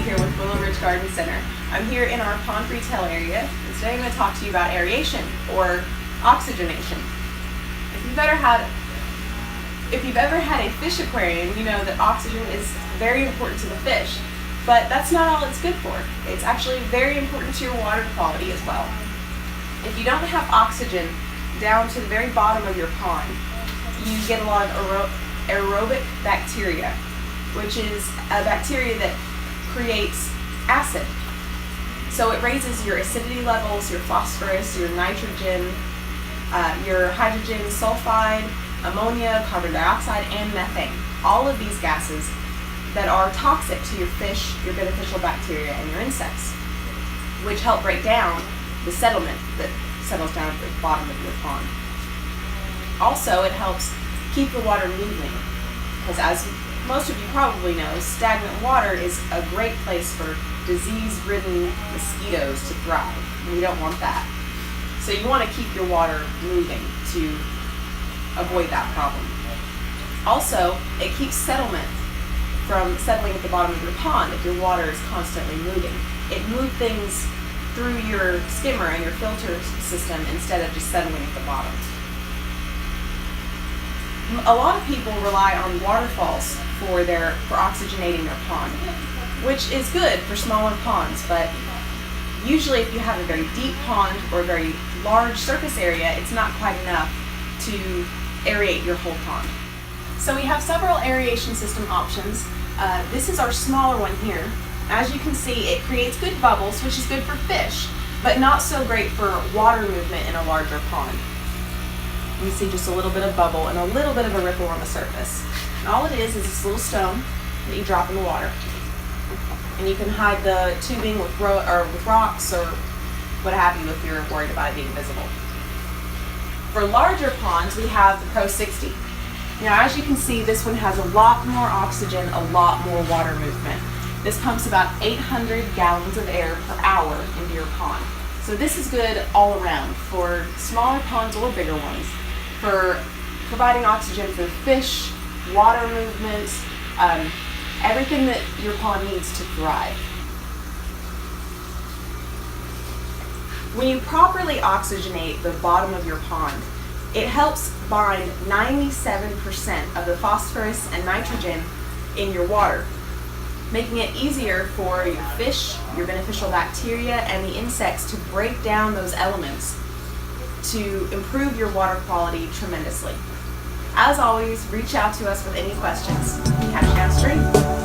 Here with Willow Garden Center. I'm here in our pond retail area, and today I'm going to talk to you about aeration or oxygenation. If you've ever had a fish aquarium, you know that oxygen is very important to the fish, but that's not all it's good for. It's actually very important to your water quality as well. If you don't have oxygen down to the very bottom of your pond, you get a lot of aerobic bacteria, which is a bacteria that creates acid. So it raises your acidity levels, your phosphorus, your nitrogen, your hydrogen sulfide, ammonia, carbon dioxide, and methane. All of these gases that are toxic to your fish, your beneficial bacteria, and your insects, which help break down the sediment that settles down at the bottom of your pond. Also, it helps keep the water moving, because as most of you probably know, stagnant water is a great place for disease-ridden mosquitoes to thrive. We don't want that. So you want to keep your water moving to avoid that problem. Also, it keeps settlement from settling at the bottom of your pond if your water is constantly moving. It moves things through your skimmer and your filter system instead of just settling at the bottom. A lot of people rely on waterfalls for oxygenating their pond, which is good for smaller ponds, but usually if you have a very deep pond or a very large surface area, it's not quite enough to aerate your whole pond. So we have several aeration system options. This is our smaller one here. As you can see, it creates good bubbles, which is good for fish, but not so great for water movement in a larger pond. You see just a little bit of bubble and a little bit of a ripple on the surface. And all it is this little stone that you drop in the water. And you can hide the tubing with rocks or what have you if you're worried about it being visible. For larger ponds, we have the Pro 60. Now, as you can see, this one has a lot more oxygen, a lot more water movement. This pumps about 800 gallons of air per hour into your pond. So this is good all around for smaller ponds or bigger ones, for providing oxygen for fish, water movements, everything that your pond needs to thrive. When you properly oxygenate the bottom of your pond, it helps bind 97% of the phosphorus and nitrogen in your water, making it easier for your fish, your beneficial bacteria, and the insects to break down those elements to improve your water quality tremendously. As always, reach out to us with any questions. Catch you downstream.